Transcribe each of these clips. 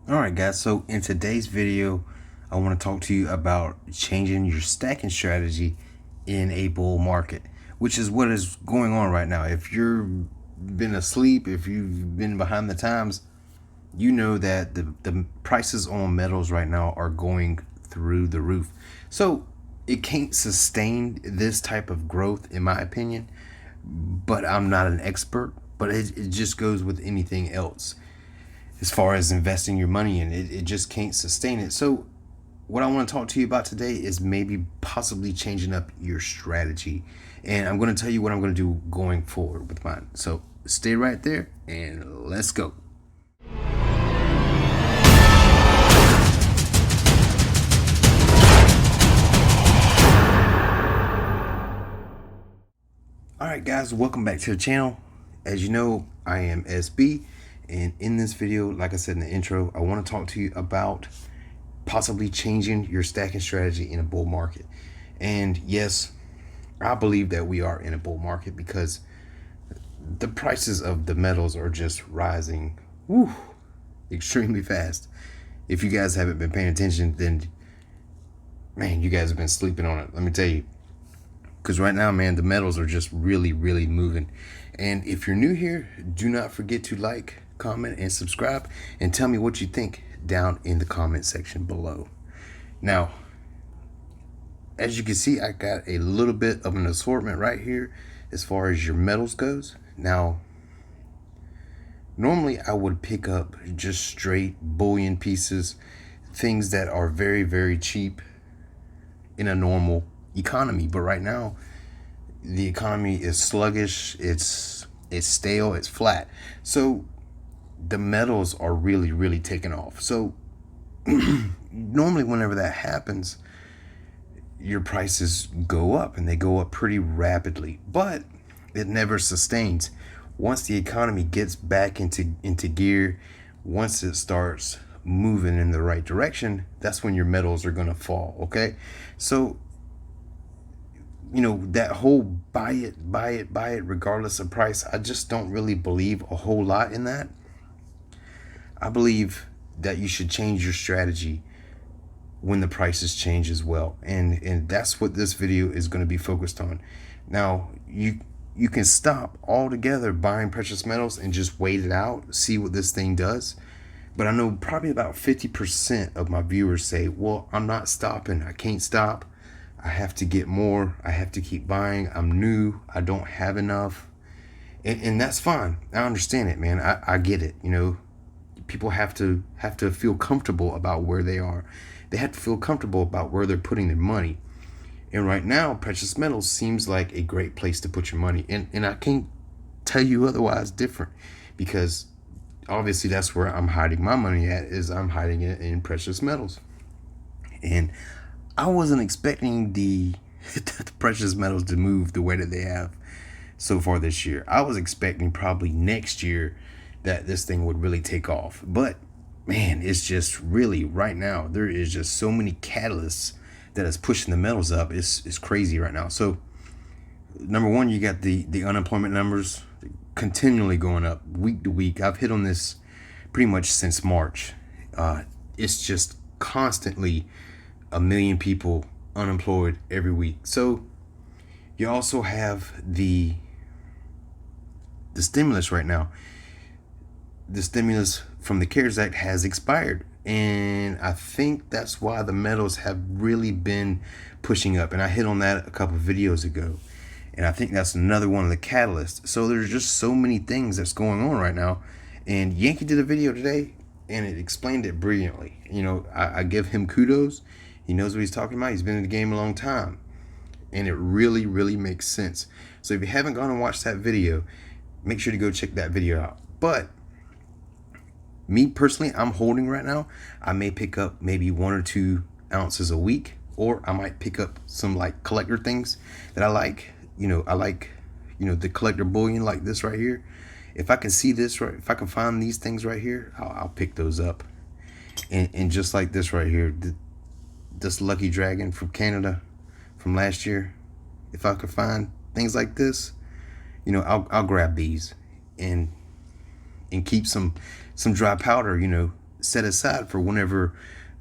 Alright guys, so in today's video, I want to talk to you about changing your stacking strategy in a bull market, which is what is going on right now. If you've been asleep, if you've been behind the times, you know that the prices on metals right now are going through the roof. So it can't sustain this type of growth, in my opinion, but I'm not an expert, but it just goes with anything else as far as investing your money in it. It just can't sustain it. So what I want to talk to you about today is maybe possibly changing up your strategy, and I'm going to tell you what I'm going to do going forward with mine. So stay right there and let's go. Alright guys, welcome back to the channel. As you know, I am SB, and in this video, like I said in the intro, I want to talk to you about possibly changing your stacking strategy in a bull market. And yes, I believe that we are in a bull market because the prices of the metals are just rising extremely fast. If you guys haven't been paying attention, then man, you guys have been sleeping on it. Let me tell you. Because right now, man, the metals are just really moving. And if you're new here, do not forget to like, comment, and subscribe, and tell me what you think down in the comment section below. Now, as you can see, I got a little bit of an assortment right here as far as your metals goes. Now, normally I would pick up just straight bullion pieces, things that are very cheap in a normal economy. But right now, the economy is sluggish, it's stale, it's flat. So the metals are really taking off. So normally whenever that happens, your prices go up, and they go up pretty rapidly, but it never sustains. Once the economy gets back into gear, once it starts moving in the right direction, that's when your metals are going to fall. Okay, so that whole buy it regardless of price, I just don't really believe a whole lot in that. I believe that you should change your strategy when the prices change as well, and that's what this video is going to be focused on. Now, you can stop altogether buying precious metals and just wait it out, see what this thing does. But I know probably about 50% of my viewers say, well, I'm not stopping, I can't stop, I have to get more, I have to keep buying, I'm new, I don't have enough. And that's fine, I understand it, man. I get it. People have to feel comfortable about where they are. They have to feel comfortable about where they're putting their money. And right now, precious metals seems like a great place to put your money. And I can't tell you otherwise different, because obviously that's where I'm hiding my money at, is I'm hiding it in precious metals. And I wasn't expecting the precious metals to move the way that they have so far this year. I was expecting probably next year that this thing would really take off. But man, it's just really right now, there is just so many catalysts that is pushing the metals up. It's crazy right now. So number one, you got the unemployment numbers continually going up week to week. I've hit on this pretty much since March. It's just constantly 1 million people unemployed every week. So you also have the stimulus right now. The stimulus from the CARES Act has expired, and I think that's why the metals have really been pushing up, and I hit on that a couple of videos ago, and I think that's another one of the catalysts. So there's just so many things that's going on right now, and Yankee did a video today and it explained it brilliantly. I give him kudos. He knows what he's talking about. He's been in the game a long time, and it really makes sense. So if you haven't gone and watched that video, make sure to go check that video out. But me personally, I'm holding right now. I may pick up maybe 1 or 2 ounces a week, or I might pick up some like collector things that I like. I like, the collector bullion like this right here. If I can see this right, if I can find these things right here, I'll pick those up. And just like this right here, this Lucky Dragon from Canada from last year, if I could find things like this, I'll grab these and keep some dry powder, set aside for whenever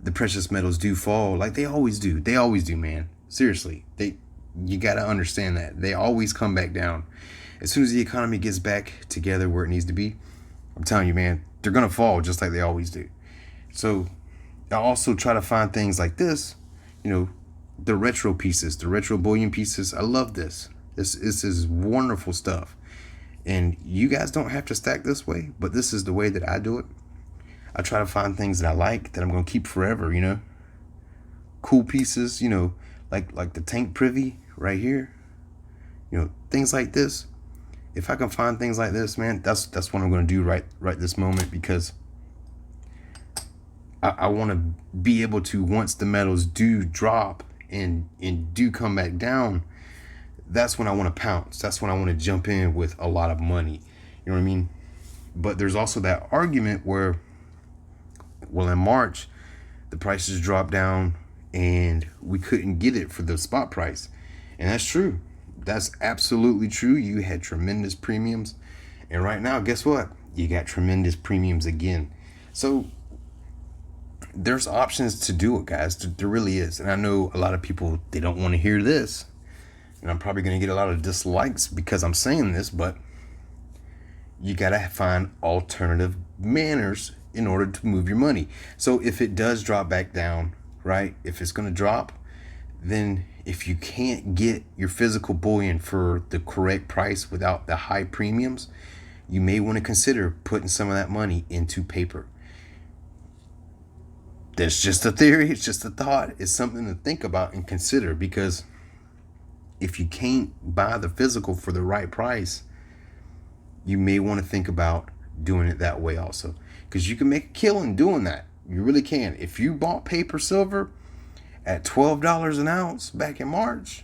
the precious metals do fall, like they always do. They always do, man. Seriously, you got to understand that they always come back down as soon as the economy gets back together where it needs to be. I'm telling you, man, they're gonna fall just like they always do. So I also try to find things like this, the retro pieces, the retro bullion pieces. I love this. This is wonderful stuff. And you guys don't have to stack this way, but this is the way that I do it. I try to find things that I like that I'm gonna keep forever, Cool pieces, like the tank privy right here. Things like this. If I can find things like this, man, that's what I'm gonna do right this moment, because I want to be able to, once the metals do drop and do come back down, that's when I want to pounce. That's when I want to jump in with a lot of money. You know what I mean? But there's also that argument where, well, in March, the prices dropped down and we couldn't get it for the spot price. And that's true. That's absolutely true. You had tremendous premiums. And right now, guess what? You got tremendous premiums again. So there's options to do it, guys. There really is. And I know a lot of people, they don't want to hear this. And I'm probably going to get a lot of dislikes because I'm saying this, but you got to find alternative manners in order to move your money. So if it does drop back down, right? If it's going to drop, then if you can't get your physical bullion for the correct price without the high premiums, you may want to consider putting some of that money into paper. That's just a theory. It's just a thought. It's something to think about and consider, because if you can't buy the physical for the right price, you may want to think about doing it that way also, because you can make a killing doing that. You really can. If you bought paper silver at $12 an ounce back in March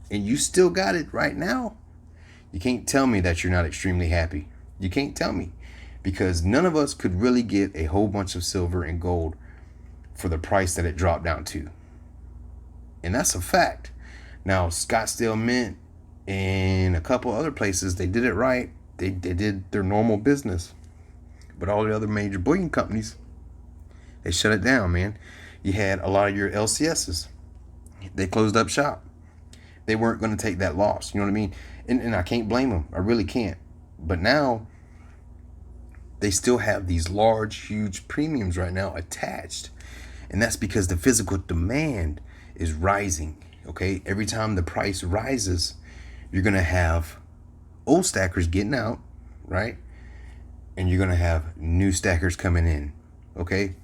and you still got it right now, you can't tell me that you're not extremely happy. You can't tell me, because none of us could really get a whole bunch of silver and gold for the price that it dropped down to. And that's a fact. Now, Scottsdale Mint and a couple other places, they did it right. They did their normal business. But all the other major bullion companies, they shut it down, man. You had a lot of your LCSs. They closed up shop. They weren't going to take that loss. You know what I mean? And I can't blame them. I really can't. But now, they still have these large, huge premiums right now attached. And that's because the physical demand is rising. Okay, every time the price rises, you're going to have old stackers getting out, right? And you're going to have new stackers coming in. Okay,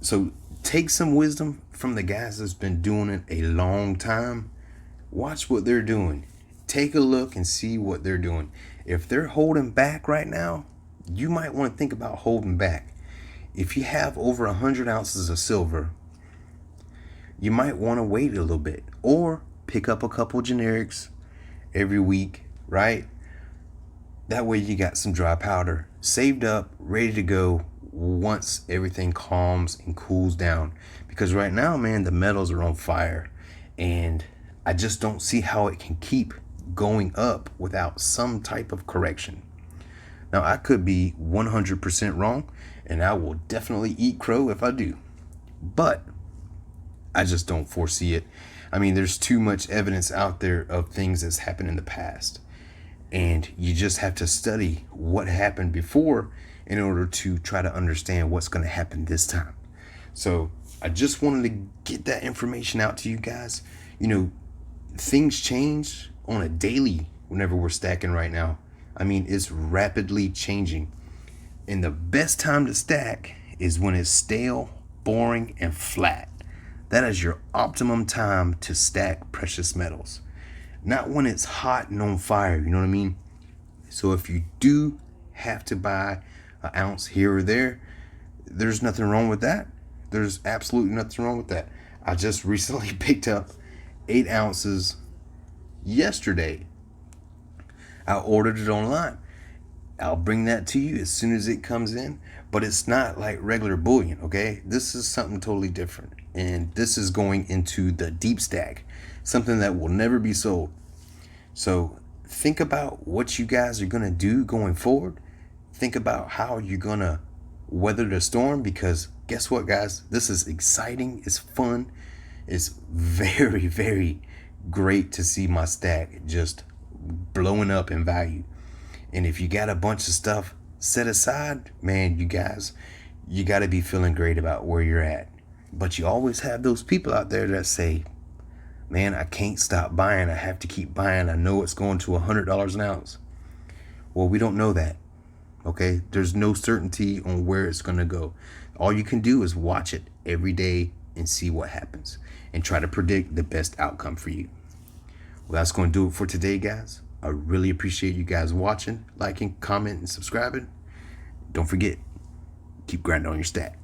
so take some wisdom from the guys that's been doing it a long time. Watch what they're doing. Take a look and see what they're doing. If they're holding back right now, you might want to think about holding back. If you have over 100 ounces of silver, you might want to wait a little bit, or pick up a couple generics every week, right? That way you got some dry powder saved up, ready to go once everything calms and cools down. Because right now, man, the metals are on fire, and I just don't see how it can keep going up without some type of correction. Now, I could be 100% wrong, and I will definitely eat crow if I do. But I just don't foresee it. I mean, there's too much evidence out there of things that's happened in the past. And you just have to study what happened before in order to try to understand what's going to happen this time. So I just wanted to get that information out to you guys. Things change on a daily whenever we're stacking right now. I mean, it's rapidly changing. And the best time to stack is when it's stale, boring, and flat. That is your optimum time to stack precious metals. Not when it's hot and on fire, you know what I mean? So if you do have to buy an ounce here or there, there's nothing wrong with that. There's absolutely nothing wrong with that. I just recently picked up 8 ounces yesterday. I ordered it online. I'll bring that to you as soon as it comes in, but it's not like regular bullion, okay? This is something totally different, and this is going into the deep stack, something that will never be sold. So think about what you guys are going to do going forward. Think about how you're going to weather the storm, because guess what, guys? This is exciting. It's fun. It's very, very great to see my stack just blowing up in value. And if you got a bunch of stuff set aside, man, you guys, you got to be feeling great about where you're at. But you always have those people out there that say, man, I can't stop buying. I have to keep buying. I know it's going to $100 an ounce. Well, we don't know that. Okay, there's no certainty on where it's going to go. All you can do is watch it every day and see what happens and try to predict the best outcome for you. Well, that's going to do it for today, guys. I really appreciate you guys watching, liking, commenting, and subscribing. Don't forget, keep grinding on your stack.